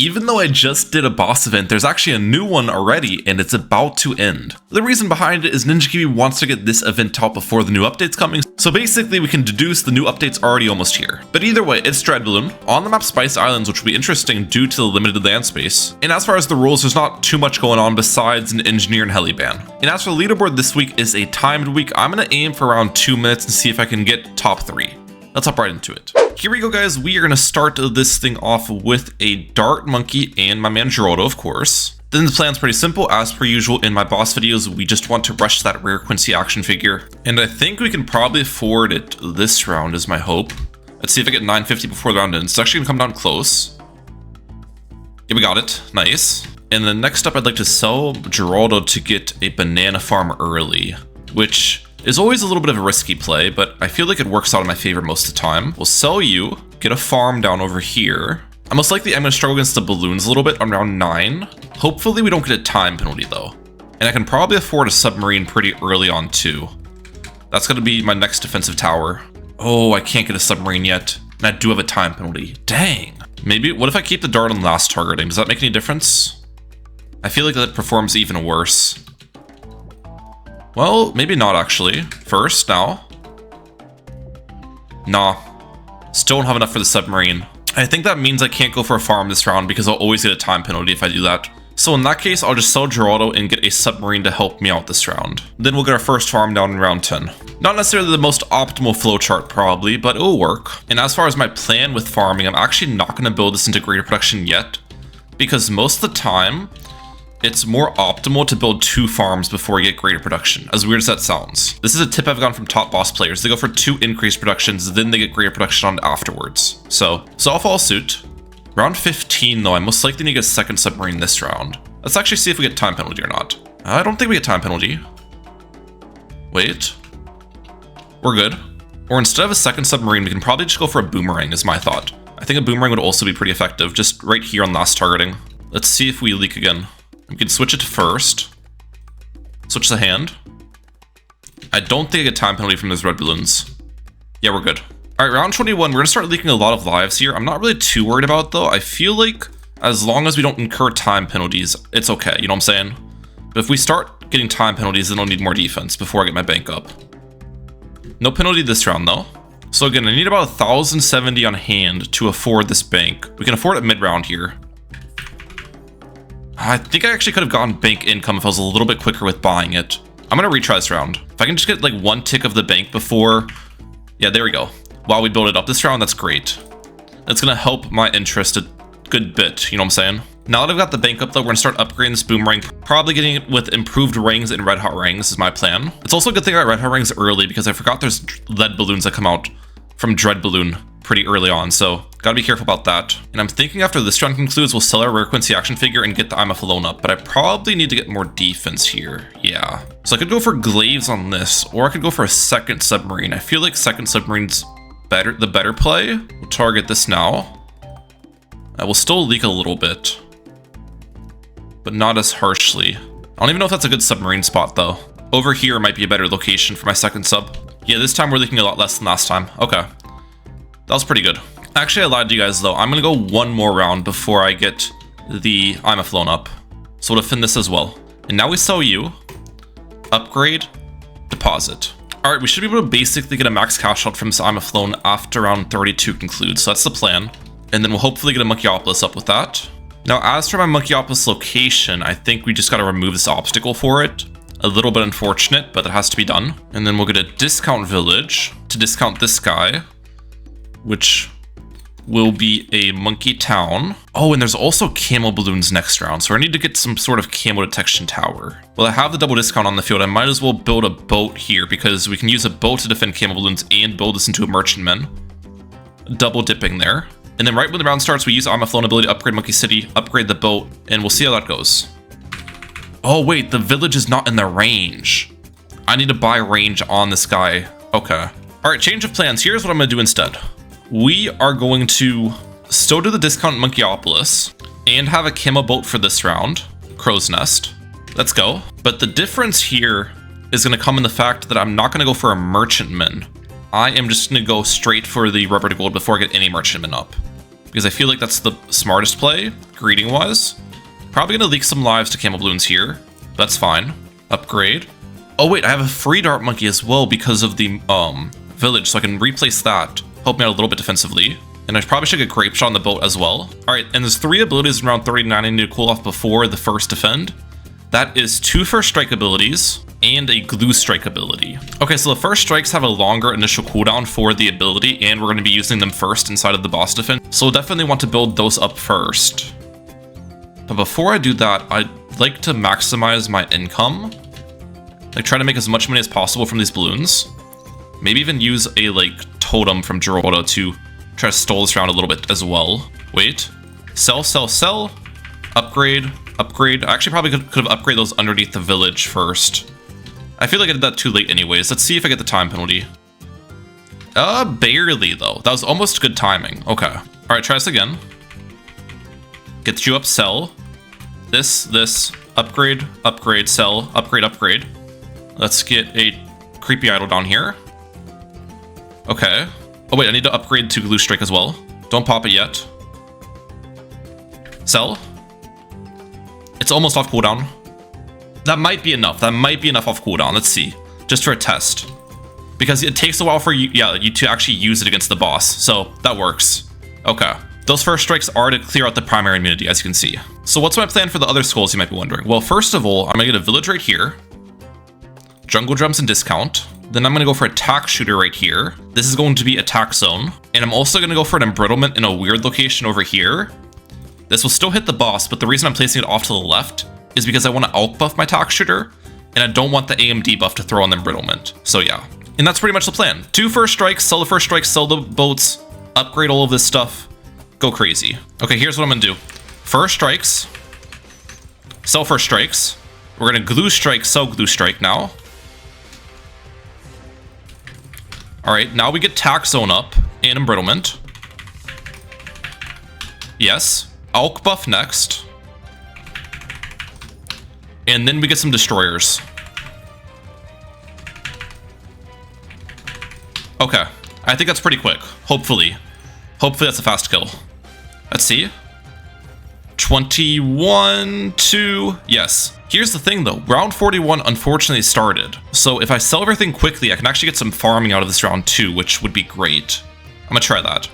even though I just did a boss event, there's actually a new one already, and it's about to end. The reason behind it is Ninja Kiwi wants to get this event out before the new update's coming, so basically we can deduce the new update's already almost here. But either way, it's Dread Balloon, on the map Spice Islands, which will be interesting due to the limited land space. And as far as the rules, there's not too much going on besides an engineer and heli ban. And as for the leaderboard, this week is a timed week. I'm gonna aim for around 2 minutes and see if I can get top 3. Let's hop right into it. Here we go, guys. We are going to start this thing off with a Dart Monkey and my man Geraldo, of course. Then the plan's pretty simple. As per usual in my boss videos, we just want to rush that rare Quincy action figure. And I think we can probably afford it this round is my hope. Let's see if I get 950 before the round ends. It's actually going to come down close. Yeah, we got it. Nice. And then next up, I'd like to sell Geraldo to get a banana farm early, which is always a little bit of a risky play, but I feel like it works out in my favor most of the time. We'll sell you, get a farm down over here. I most likely I'm going to struggle against the balloons a little bit on round 9. Hopefully we don't get a time penalty though. And I can probably afford a submarine pretty early on too. That's going to be my next defensive tower. Oh, I can't get a submarine yet. And I do have a time penalty. Dang. Maybe, what if I keep the dart on last targeting? Does that make any difference? I feel like that performs even worse. Well, maybe not actually. First, now. Nah. Still don't have enough for the submarine. I think that means I can't go for a farm this round because I'll always get a time penalty if I do that. So in that case, I'll just sell Geraldo and get a submarine to help me out this round. Then we'll get our first farm down in round 10. Not necessarily the most optimal flowchart probably, but it'll work. And as far as my plan with farming, I'm actually not going to build this into greater production yet, because most of the time, it's more optimal to build 2 farms before you get greater production, as weird as that sounds. This is a tip I've gotten from top boss players. They go for 2 increased productions, then they get greater production on afterwards. So I'll follow suit. Round 15 though, I most likely need to get a second submarine this round. Let's actually see if we get time penalty or not. I don't think we get time penalty. Wait. We're good. Or instead of a second submarine, we can probably just go for a boomerang is my thought. I think a boomerang would also be pretty effective, just right here on last targeting. Let's see if we leak again. We can switch it to first. Switch the hand. I don't think I get time penalty from those red balloons. Yeah, we're good. Alright, round 21, we're going to start leaking a lot of lives here. I'm not really too worried about it, though. I feel like as long as we don't incur time penalties, it's okay, you know what I'm saying? But if we start getting time penalties, then I'll need more defense before I get my bank up. No penalty this round, though. So again, I need about 1,070 on hand to afford this bank. We can afford it mid-round here. I think I actually could have gotten bank income if I was a little bit quicker with buying it. I'm going to retry this round. If I can just get like 1 tick of the bank before... Yeah, there we go. While we build it up this round, that's great. That's going to help my interest a good bit, you know what I'm saying? Now that I've got the bank up though, we're going to start upgrading this boomerang. Probably getting it with improved rings and red hot rings is my plan. It's also a good thing I got red hot rings early because I forgot there's lead balloons that come out from Dread Balloon pretty early on, so gotta be careful about that. And I'm thinking after this round concludes, we'll sell our rare Quincy action figure and get the I'm a Falone up, but I probably need to get more defense here. Yeah. So I could go for glaives on this, or I could go for a second submarine. I feel like second submarine's the better play. We'll target this now. I will still leak a little bit, but not as harshly. I don't even know if that's a good submarine spot though. Over here might be a better location for my second sub. Yeah, this time we're leaking a lot less than last time. Okay. That was pretty good. Actually, I lied to you guys though. I'm gonna go 1 more round before I get the I'm a Falone up. So we'll defend this as well. And now we sell you, upgrade, deposit. All right, we should be able to basically get a max cash out from this I'm a Falone after round 32 concludes. So that's the plan. And then we'll hopefully get a Monkeyopolis up with that. Now, as for my Monkeyopolis location, I think we just gotta remove this obstacle for it. A little bit unfortunate, but that has to be done. And then we'll get a discount village to discount this guy, which will be a monkey town. Oh, and there's also camo balloons next round, so I need to get some sort of camo detection tower. Well, I have the double discount on the field. I might as well build a boat here because we can use a boat to defend camo balloons and build this into a merchantman. Double dipping there. And then right when the round starts, we use I'm a Falone ability to upgrade Monkey City, upgrade the boat, and we'll see how that goes. Oh wait, the village is not in the range. I need to buy range on this guy. Okay. All right, change of plans. Here's what I'm gonna do instead. We are going to still do the discount Monkeyopolis and have a camo boat for this round. Crow's Nest. Let's go. But the difference here is gonna come in the fact that I'm not gonna go for a merchantman. I am just gonna go straight for the rubber to gold before I get any merchantman up. because I feel like that's the smartest play, greeting-wise. Probably gonna leak some lives to Camel Bloons here. That's fine. Upgrade. Oh wait, I have a free Dart Monkey as well because of the village, so I can replace that. Help me out a little bit defensively. And I probably should get Grape Shot on the boat as well. Alright, and there's 3 abilities in round 39 I need to cool off before the first defend. That is 2 first strike abilities and a glue strike ability. Okay, so the first strikes have a longer initial cooldown for the ability, and we're going to be using them first inside of the boss defense. So we'll definitely want to build those up first. But before I do that, I'd like to maximize my income. Like, try to make as much money as possible from these balloons. Maybe even use a, like, totem from Geraldo to try to stall this round a little bit as well. Wait. Sell, sell, sell. Upgrade, upgrade. I actually probably could have upgraded those underneath the village first. I feel like I did that too late anyways. Let's see if I get the time penalty. Barely, though. That was almost good timing. Okay. Alright, try this again. Get you up, sell. This, upgrade, upgrade, sell, upgrade, upgrade. Let's get a creepy idol down here. Okay. Oh wait, I need to upgrade to Glue Strike as well. Don't pop it yet. Sell. It's almost off cooldown. That might be enough. That might be enough off cooldown. Let's see. Just for a test. Because it takes a while for you to actually use it against the boss. So that works. Okay. Those first strikes are to clear out the primary immunity, as you can see. So what's my plan for the other skulls, you might be wondering? Well, first of all, I'm going to get a village right here. Jungle drums and discount. Then I'm going to go for attack shooter right here. This is going to be attack zone. And I'm also going to go for an embrittlement in a weird location over here. This will still hit the boss, but the reason I'm placing it off to the left is because I want to alch buff my attack shooter, and I don't want the AMD buff to throw on the embrittlement. So yeah. And that's pretty much the plan. 2 first strikes, sell the first strikes, sell the boats, upgrade all of this stuff, go crazy. Okay, here's what I'm going to do. First strikes, sell first strikes. We're going to glue strike, sell glue strike now. Alright, now we get tack zone up and embrittlement. Yes. Alch buff next. And then we get some destroyers. Okay. I think that's pretty quick. Hopefully. Hopefully that's a fast kill. Let's see. 21, 2. Yes. Here's the thing though. Round 41 unfortunately started. So if I sell everything quickly, I can actually get some farming out of this round too, which would be great. I'm gonna try that.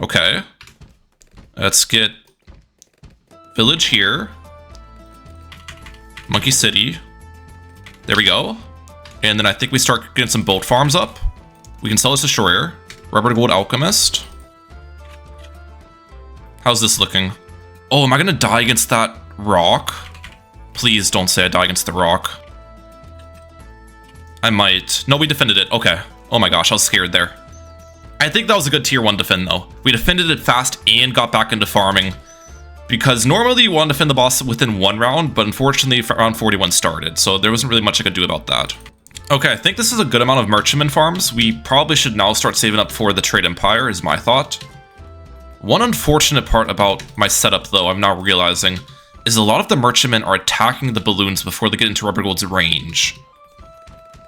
Okay. Let's get village here. Monkey City. There we go. And then I think we start getting some boat farms up. We can sell this destroyer. Rubber Gold Alchemist. How's this looking? Oh, am I gonna die against that rock? Please don't say I die against the rock. I might. No, we defended it. Okay. Oh my gosh, I was scared there. I think that was a good tier 1 defend though. We defended it fast and got back into farming. Because normally you want to defend the boss within 1 round, but unfortunately round 41 started, so there wasn't really much I could do about that. Okay, I think this is a good amount of merchantman farms. We probably should now start saving up for the Trade Empire, is my thought. One unfortunate part about my setup, though, I'm now realizing, is a lot of the merchantmen are attacking the balloons before they get into Rubber Gold's range.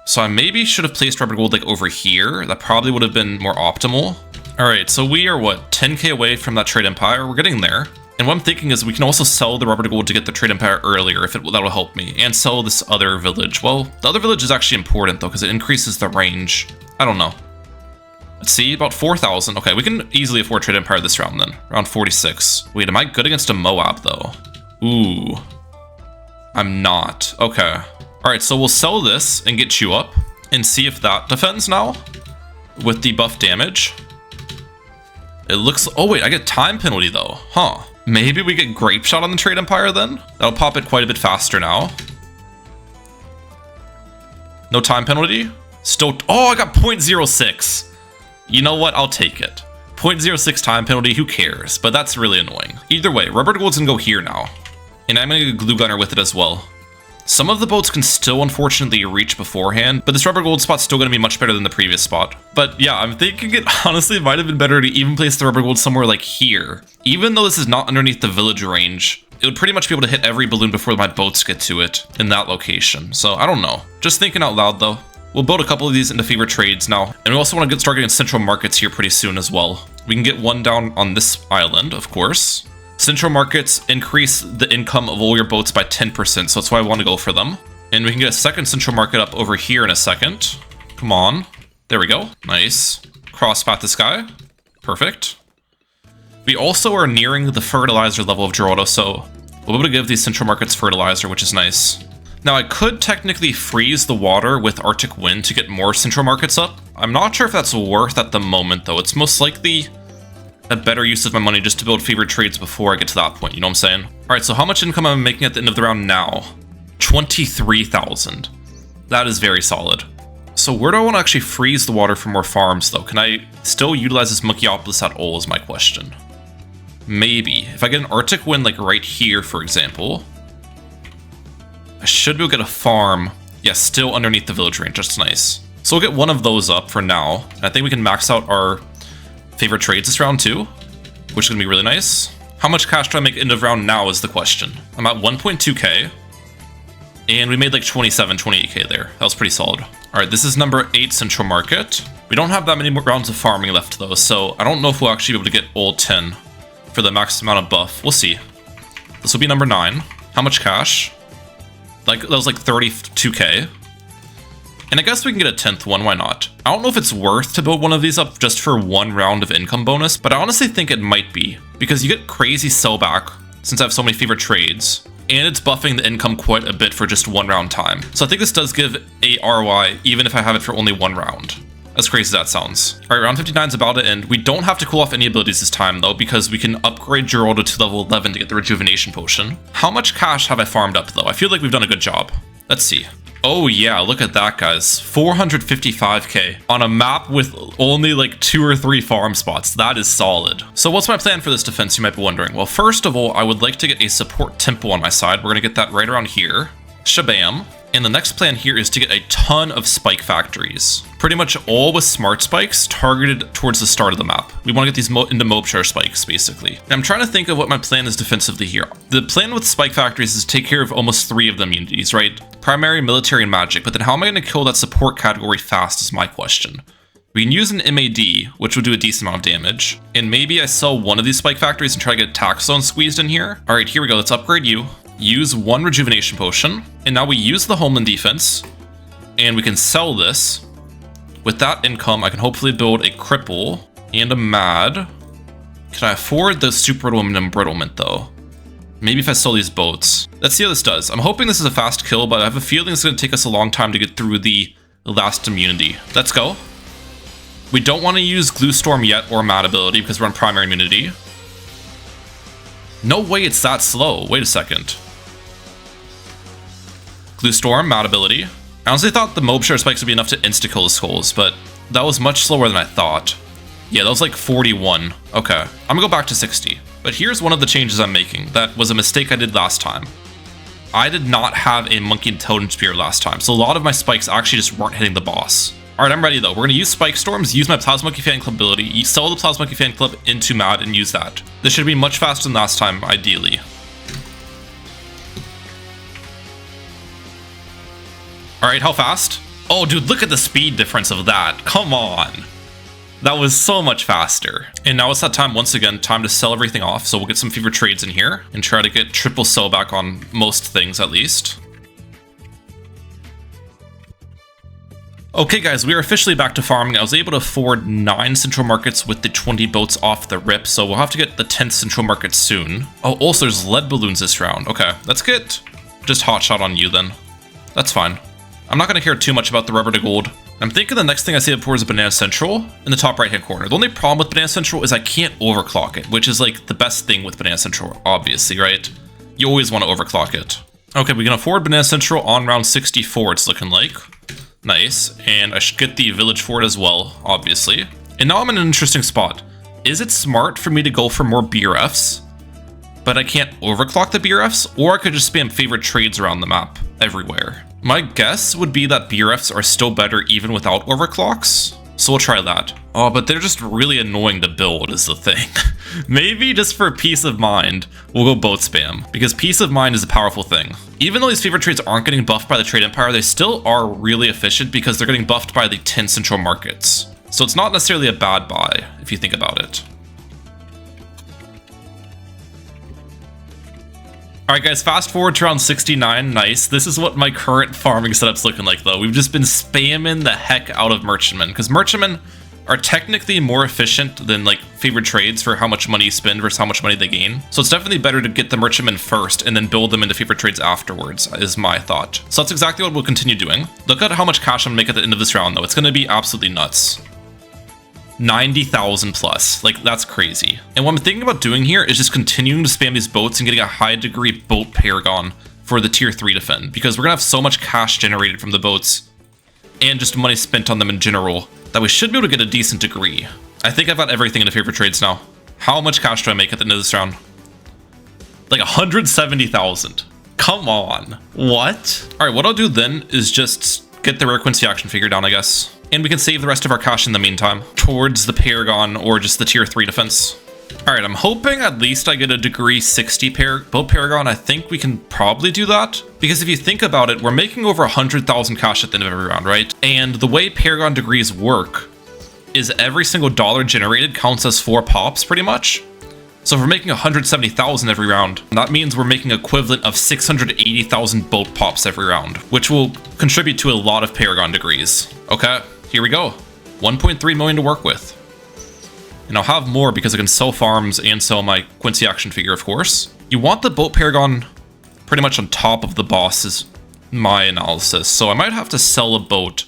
So I maybe should have placed Rubber Gold, like, over here. That probably would have been more optimal. Alright, so we are, what, 10k away from that Trade Empire? We're getting there. And what I'm thinking is we can also sell the Rubber Gold to get the Trade Empire earlier, if that'll help me, and sell this other village. Well, the other village is actually important, though, because it increases the range. I don't know. Let's see, about 4,000. Okay, we can easily afford Trade Empire this round, then. Round 46. Wait, am I good against a Moab, though? Ooh. I'm not. Okay. Alright, so we'll sell this and get you up, and see if that defends now, with the buff damage. It looks... Oh, wait, I get time penalty, though. Huh. Maybe we get Grape Shot on the Trade Empire then? That'll pop it quite a bit faster now. No time penalty? Still... Oh, I got 0.06. You know what? I'll take it. 0.06 time penalty, who cares? But that's really annoying. Either way, Rubber Gold's gonna go here now. And I'm gonna get a Glue Gunner with it as well. Some of the boats can still unfortunately reach beforehand, but this Rubber Gold spot's still going to be much better than the previous spot. But yeah, I'm thinking it honestly might have been better to even place the Rubber Gold somewhere like here. Even though this is not underneath the village range, it would pretty much be able to hit every balloon before my boats get to it in that location. So I don't know. Just thinking out loud though. We'll build a couple of these into favorite trades now. And we also want to start getting central markets here pretty soon as well. We can get one down on this island, of course. Central markets increase the income of all your boats by 10%, so that's why I want to go for them. And we can get a second central market up over here in a second. Come on. There we go. Nice. Cross path this guy. Perfect. We also are nearing the fertilizer level of Dorado, so we'll be able to give these central markets fertilizer, which is nice. Now, I could technically freeze the water with Arctic Wind to get more central markets up. I'm not sure if that's worth at the moment, though. It's most likely a better use of my money just to build favorite trades before I get to that point, you know what I'm saying? All right, so how much income am I making at the end of the round now? 23,000. That is very solid. So where do I want to actually freeze the water for more farms, though? Can I still utilize this Monkeyopolis at all is my question. Maybe. If I get an Arctic Wind, like right here, for example, I should be able to get a farm. Yeah, still underneath the village range. That's nice. So we'll get one of those up for now. And I think we can max out our favorite trades this round too, which is going to be really nice. How much cash do I make end of round now is the question. I'm at 1.2k. And we made like 28k there. That was pretty solid. All right, this is number 8 Central Market. We don't have that many more rounds of farming left though, so I don't know if we'll actually be able to get all 10 for the max amount of buff. We'll see. This will be number 9. How much cash? Like, that was like 32k. And I guess we can get a 10th one, why not? I don't know if it's worth to build one of these up just for one round of income bonus, but I honestly think it might be, because you get crazy sellback since I have so many favorite trades, and it's buffing the income quite a bit for just one round time. So I think this does give a ROI, even if I have it for only one round. As crazy as that sounds. All right, round 59 is about to end. We don't have to cool off any abilities this time, though, because we can upgrade Geraldo to level 11 to get the Rejuvenation Potion. How much cash have I farmed up, though? I feel like we've done a good job. Let's see. Oh, yeah, look at that, guys. 455k on a map with only like 2 or 3 farm spots. That is solid. So what's my plan for this defense, you might be wondering? Well, first of all, I would like to get a support temple on my side. We're going to get that right around here. Shabam. And the next plan here is to get a ton of spike factories. Pretty much all with smart spikes targeted towards the start of the map. We want to get these into Mobshare spikes, basically. And I'm trying to think of what my plan is defensively here. The plan with spike factories is to take care of almost 3 of the immunities, right? Primary, military, and magic. But then how am I going to kill that support category fast is my question. We can use an MAD, which will do a decent amount of damage. And maybe I sell one of these spike factories and try to get Tax Zone squeezed in here. All right, here we go. Let's upgrade you. Use 1 Rejuvenation Potion. And now we use the Homeland Defense. And we can sell this. With that income, I can hopefully build a Cripple and a Mad. Can I afford the Super Riddlement and Embrittlement, though? Maybe if I sell these boats. Let's see how this does. I'm hoping this is a fast kill, but I have a feeling it's going to take us a long time to get through the last immunity. Let's go. We don't want to use Glue Storm yet or Mad ability because we're on primary immunity. No way it's that slow. Wait a second. Glue Storm, Mad ability. I honestly thought the Mobshare spikes would be enough to insta-kill the skulls, but that was much slower than I thought. Yeah, that was like 41. Okay, I'm gonna go back to 60. But here's one of the changes I'm making. That was a mistake I did last time. I did not have a Monkey Intelligence Spear last time, so a lot of my spikes actually just weren't hitting the boss. All right, I'm ready though. We're gonna use Spike Storms, use my Plasma Monkey Fan Club ability, sell the Plasma Monkey Fan Club into Mad, and use that. This should be much faster than last time, ideally. All right, how fast? Oh, dude, look at the speed difference of that. Come on. That was so much faster. And now it's that time, once again, time to sell everything off. So we'll get some favorite trades in here and try to get triple sell back on most things, at least. Okay, guys, we are officially back to farming. I was able to afford 9 central markets with the 20 boats off the rip, so we'll have to get the 10th central market soon. Oh, also, there's lead balloons this round. Okay, let's get just hotshot on you then. That's fine. I'm not going to care too much about the rubber to gold. I'm thinking the next thing I see up for is a Banana Central in the top right-hand corner. The only problem with Banana Central is I can't overclock it, which is like the best thing with Banana Central, obviously, right? You always want to overclock it. Okay, we can afford Banana Central on round 64, it's looking like. Nice, and I should get the village for it as well, obviously. And now I'm in an interesting spot. Is it smart for me to go for more BRFs, but I can't overclock the BRFs, or I could just spam favorite trades around the map everywhere? My guess would be that BRFs are still better even without overclocks, So we'll try that. Oh, but they're just really annoying to build is the thing. Maybe just for peace of mind, we'll go boat spam, because peace of mind is a powerful thing. Even though these favorite trades aren't getting buffed by the trade empire, they still are really efficient because they're getting buffed by the 10 central markets. So it's not necessarily a bad buy if you think about it. Alright guys, fast forward to around 69, nice. This is what my current farming setup's looking like though. We've just been spamming the heck out of merchantmen, because merchantmen are technically more efficient than like favorite trades for how much money you spend versus how much money they gain. So it's definitely better to get the merchantmen first and then build them into favorite trades afterwards, is my thought. So that's exactly what we'll continue doing. Look at how much cash I'm gonna make at the end of this round though. It's gonna be absolutely nuts. 90,000 plus, like that's crazy. And what I'm thinking about doing here is just continuing to spam these boats and getting a high degree boat Paragon for the tier 3 defend, because we're gonna have so much cash generated from the boats and just money spent on them in general that we should be able to get a decent degree. I think I've got everything into favorite trades now. How much cash do I make at the end of this round? Like 170,000. Come on. What? All right, what I'll do then is just get the rare Quincy action figure down, I guess. And we can save the rest of our cash in the meantime towards the Paragon or just the tier 3 defense. All right, I'm hoping at least I get a degree 60 boat Paragon. I think we can probably do that, because if you think about it, we're making over 100,000 cash at the end of every round, right? And the way Paragon degrees work is every single dollar generated counts as 4 pops pretty much. So if we're making 170,000 every round, that means we're making equivalent of 680,000 boat pops every round, which will contribute to a lot of Paragon degrees. Okay, here we go. 1.3 million to work with. And I'll have more because I can sell farms and sell my Quincy action figure, of course. You want the boat Paragon pretty much on top of the boss is my analysis. So I might have to sell a boat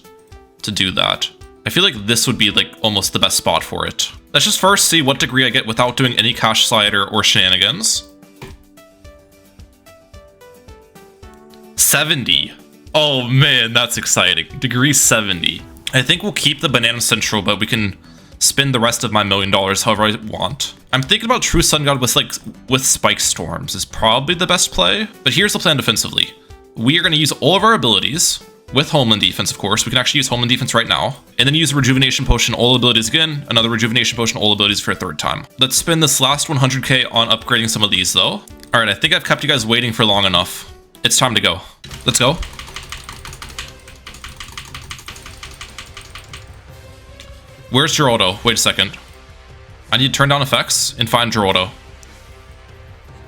to do that. I feel like this would be like almost the best spot for it. Let's just first see what degree I get without doing any cash slider or shenanigans. 70. Oh man, that's exciting. Degree 70. I think we'll keep the Banana Central, but we can spend the rest of my $1 million however I want. I'm thinking about True Sun God with Spike Storms is probably the best play, but here's the plan defensively. We are going to use all of our abilities with Homeland Defense, of course. We can actually use Homeland Defense right now, and then use Rejuvenation Potion, all abilities again, another Rejuvenation Potion, all abilities for a third time. Let's spend this last 100k on upgrading some of these though. All right, I think I've kept you guys waiting for long enough. It's time to go. Let's go. Where's Geraldo? Wait a second. I need to turn down effects and find Geraldo.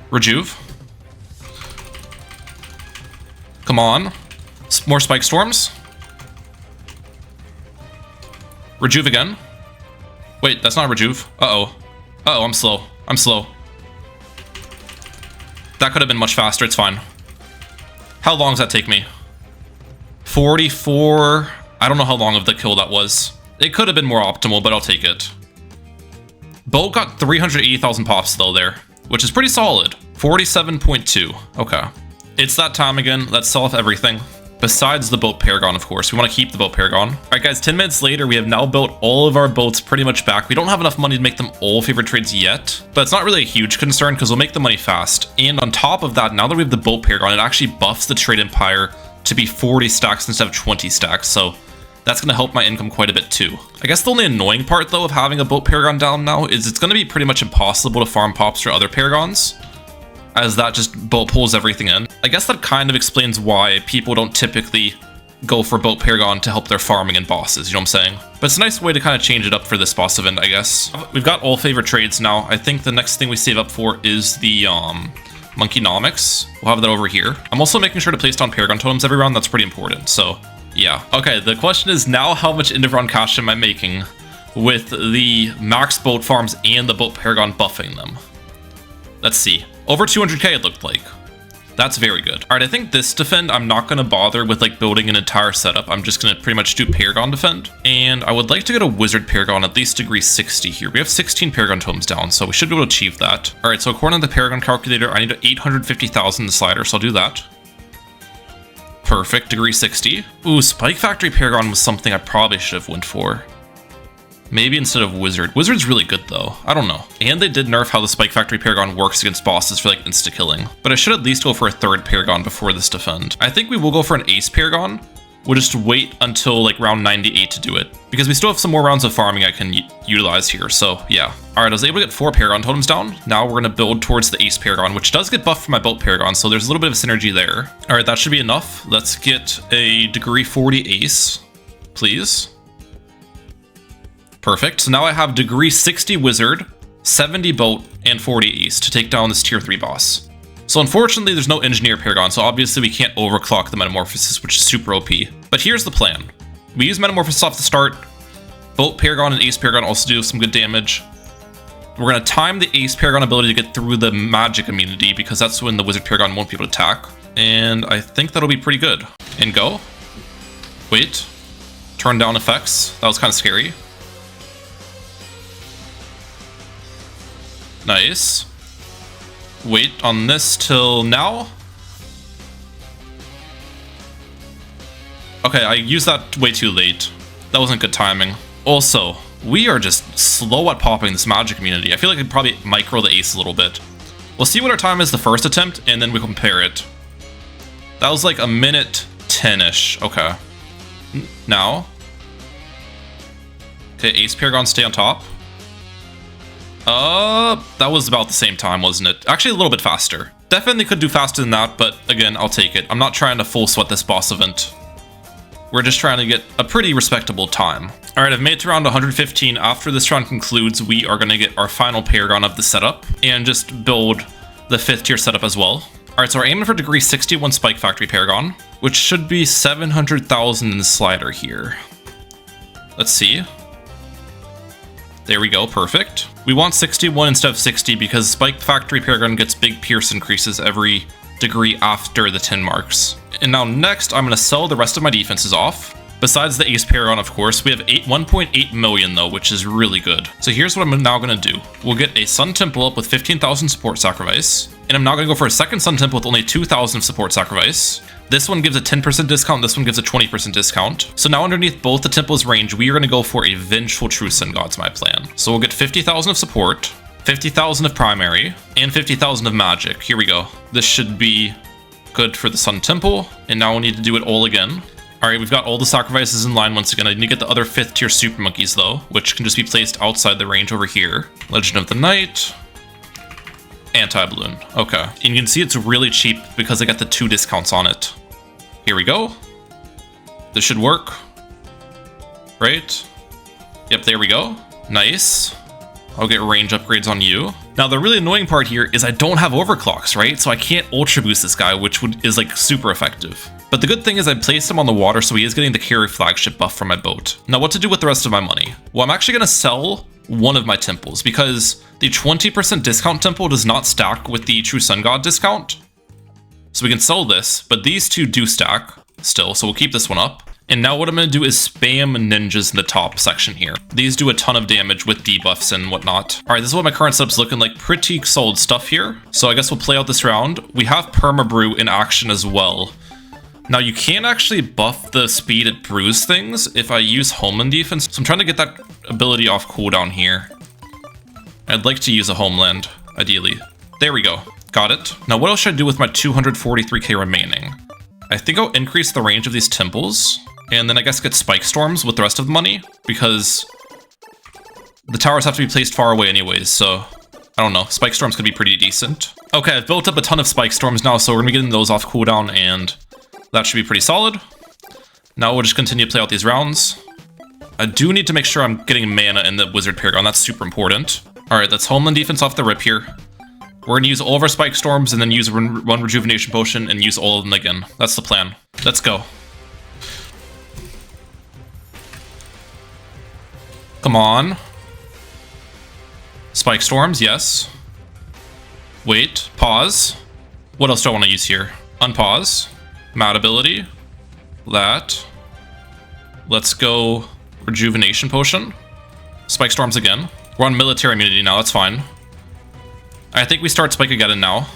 Rejuve. Come on. More Spike Storms. Rejuve again. Wait, that's not Rejuve. Uh-oh. Uh-oh, I'm slow. I'm slow. That could have been much faster. It's fine. How long does that take me? 44. I don't know how long of the kill that was. It could have been more optimal, but I'll take it. Boat got 380,000 pops though there, which is pretty solid. 47.2. Okay. It's that time again. Let's sell off everything. Besides the boat Paragon, of course. We want to keep the boat Paragon. All right, guys, 10 minutes later, we have now built all of our boats pretty much back. We don't have enough money to make them all favorite trades yet, but it's not really a huge concern because we'll make the money fast. And on top of that, now that we have the boat Paragon, it actually buffs the trade empire to be 40 stacks instead of 20 stacks. So that's going to help my income quite a bit too. I guess the only annoying part though of having a boat Paragon down now is it's going to be pretty much impossible to farm pops for other Paragons, as that just boat pulls everything in. I guess that kind of explains why people don't typically go for boat Paragon to help their farming and bosses, you know what I'm saying? But it's a nice way to kind of change it up for this boss event, I guess. We've got all favorite trades now. I think the next thing we save up for is the Monkeynomics. We'll have that over here. I'm also making sure to place down Paragon totems every round. That's pretty important, so yeah. Okay, the question is now how much end of round cash am I making with the max boat farms and the boat Paragon buffing them? Let's see. Over 200k it looked like. That's very good. All right, I think this defend, I'm not going to bother with like building an entire setup. I'm just going to pretty much do Paragon defend. And I would like to get a Wizard Paragon at least degree 60 here. We have 16 Paragon totems down, so we should be able to achieve that. All right, so according to the Paragon calculator, I need 850,000 in the slider, so I'll do that. Perfect, degree 60. Ooh, Spike Factory Paragon was something I probably should have went for. Maybe instead of Wizard. Wizard's really good though. I don't know. And they did nerf how the Spike Factory Paragon works against bosses for like insta-killing. But I should at least go for a third Paragon before this defend. I think we will go for an Ace Paragon we'll just wait until like round 98 to do it, because we still have some more rounds of farming I can utilize here, so yeah. Alright, I was able to get 4 Paragon totems down. Now we're going to build towards the Ace Paragon, which does get buffed from my Boat Paragon, so there's a little bit of synergy there. Alright, that should be enough. Let's get a degree 40 Ace, please. Perfect, so now I have degree 60 Wizard, 70 Boat, and 40 Ace to take down this tier 3 boss. So unfortunately, there's no Engineer Paragon, so obviously we can't overclock the Metamorphosis, which is super OP. But here's the plan. We use Metamorphosis off the start. Boat Paragon and Ace Paragon also do some good damage. We're going to time the Ace Paragon ability to get through the magic immunity, because that's when the Wizard Paragon won't be able to attack. And I think that'll be pretty good. And go. Wait. Turn down effects. That was kind of scary. Nice. Wait on this till now. Okay, I used that way too late. That wasn't good timing. Also, we are just slow at popping this magic immunity. I feel like I could probably micro the Ace a little bit. We'll see what our time is the first attempt, and then we compare it. That was like a minute 10-ish. Okay. Now. Okay, Ace Paragon stay on top. That was about the same time, wasn't it? Actually, a little bit faster. Definitely could do faster than that, but again, I'll take it. I'm not trying to full sweat this boss event. We're just trying to get a pretty respectable time. Alright, I've made it to round 115. After this round concludes, we are going to get our final Paragon of the setup and just build the 5th tier setup as well. Alright, so we're aiming for degree 61 Spike Factory Paragon, which should be 700,000 in the slider here. Let's see. There we go, perfect. We want 61 instead of 60 because Spike Factory Paragon gets big pierce increases every degree after the 10 marks. And now next, I'm going to sell the rest of my defenses off. Besides the Ace Paragon, of course, we have 1.8 million though, which is really good. So here's what I'm now going to do. We'll get a Sun Temple up with 15,000 support sacrifice. And I'm now going to go for a second Sun Temple with only 2,000 support sacrifice. This one gives a 10% discount, this one gives a 20% discount. So now underneath both the temples range, we are going to go for a Vengeful True Sun God's my plan. So we'll get 50,000 of support, 50,000 of primary, and 50,000 of magic. Here we go. This should be good for the Sun Temple, and now we need to do it all again. Alright, we've got all the sacrifices in line once again. I need to get the other 5th tier Super Monkeys though, which can just be placed outside the range over here. Legend of the Night. Anti-Bloon. Okay. And you can see it's really cheap because I got the 2 discounts on it. Here we go. This should work. Right? Yep, there we go. Nice. I'll get range upgrades on you. Now, the really annoying part here is I don't have overclocks, right? So I can't Ultra Boost this guy, which is like super effective. But the good thing is I placed him on the water, so he is getting the carry flagship buff from my boat. Now, what to do with the rest of my money? Well, I'm actually going to sell one of my temples because the 20% discount temple does not stack with the True Sun God discount. So we can sell this, but these two do stack still, so we'll keep this one up. And now what I'm going to do is spam ninjas in the top section here. These do a ton of damage with debuffs and whatnot. Alright, this is what my current setup's looking like. Pretty solid stuff here. So I guess we'll play out this round. We have Perma-Brew in action as well. Now you can actually buff the speed it brews things if I use Homeland Defense. So I'm trying to get that ability off cooldown here. I'd like to use a Homeland, ideally. There we go. Got it. Now what else should I do with my 243k remaining? I think I'll increase the range of these temples. And then I guess get Spike Storms with the rest of the money, because the towers have to be placed far away anyways, so I don't know. Spike Storms could be pretty decent. Okay, I've built up a ton of Spike Storms now, so we're going to be getting those off cooldown, and that should be pretty solid. Now we'll just continue to play out these rounds. I do need to make sure I'm getting mana in the Wizard Paragon. That's super important. Alright, that's Homeland Defense off the rip here. We're going to use all of our Spike Storms, and then use one Rejuvenation Potion, and use all of them again. That's the plan. Let's go. Come on. Spike Storms, yes. Wait, pause. What else do I want to use here? Unpause. Mad ability. That. Let's go Rejuvenation Potion. Spike Storms again. We're on military immunity now, that's fine. I think we start Spike again now.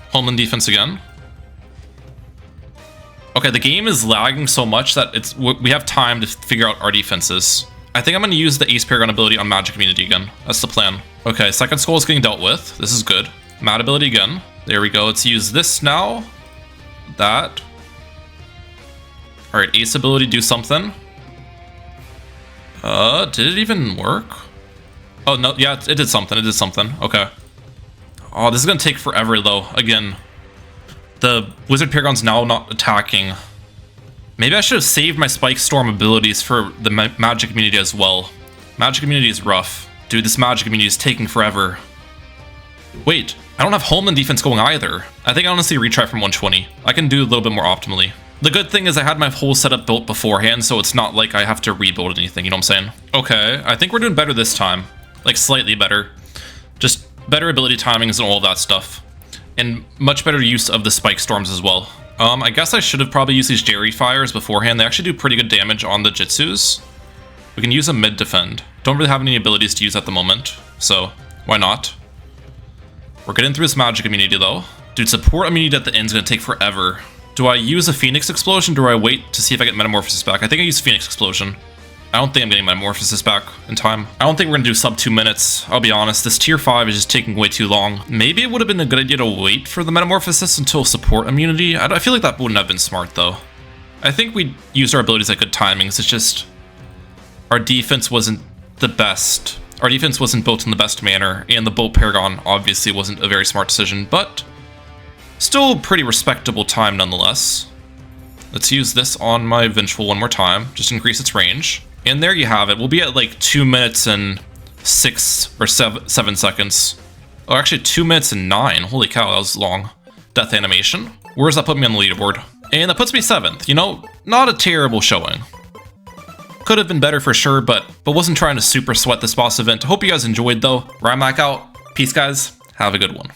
Homeland Defense again. Okay, the game is lagging so much that we have time to figure out our defenses. I think I'm going to use the Ace Paragon ability on Magic Immunity again. That's the plan. Okay, second skull is getting dealt with. This is good. Mad ability again. There we go. Let's use this now. that. Alright, Ace ability, do something. Did it even work? Oh, no, yeah, it did something, it did something. Okay. Oh, this is gonna take forever, though. Again, the Wizard Paragon's now not attacking. Maybe I should have saved my Spike Storm abilities for the Magic Immunity as well. Magic Immunity is rough. Dude, this Magic Immunity is taking forever. Wait, I don't have Homeland Defense going either. I think I honestly retry from 120. I can do a little bit more optimally. The good thing is I had my whole setup built beforehand, so it's not like I have to rebuild anything, you know what I'm saying? Okay, I think we're doing better this time. Like, slightly better. Just better ability timings and all of that stuff. And much better use of the Spike Storms as well. I guess I should have probably used these Jerry Fires beforehand. They actually do pretty good damage on the Jitsus. We can use a mid-defend. Don't really have any abilities to use at the moment, so why not? We're getting through this Magic Immunity, though. Dude, support immunity at the end is going to take forever. Do I use a Phoenix Explosion, or do I wait to see if I get Metamorphosis back? I think I use Phoenix Explosion. I don't think I'm getting Metamorphosis back in time. I don't think we're going to do sub 2 minutes, I'll be honest. This tier 5 is just taking way too long. Maybe it would have been a good idea to wait for the Metamorphosis until support immunity. I feel like that wouldn't have been smart, though. I think we used our abilities at good timings. It's just our defense wasn't the best. Our defense wasn't built in the best manner, and the Bolt Paragon obviously wasn't a very smart decision, but still pretty respectable time nonetheless. Let's use this on my Vengeful one more time, just increase its range. And there you have it. We'll be at like 2 minutes and 6 or 7 seconds. Oh, actually 2 minutes and 9. Holy cow, that was long. Death animation. Where does that put me on the leaderboard? And that puts me 7th. You know, not a terrible showing. Could have been better for sure, but wasn't trying to super sweat this boss event. Hope you guys enjoyed though. Rymac out. Peace, guys. Have a good one.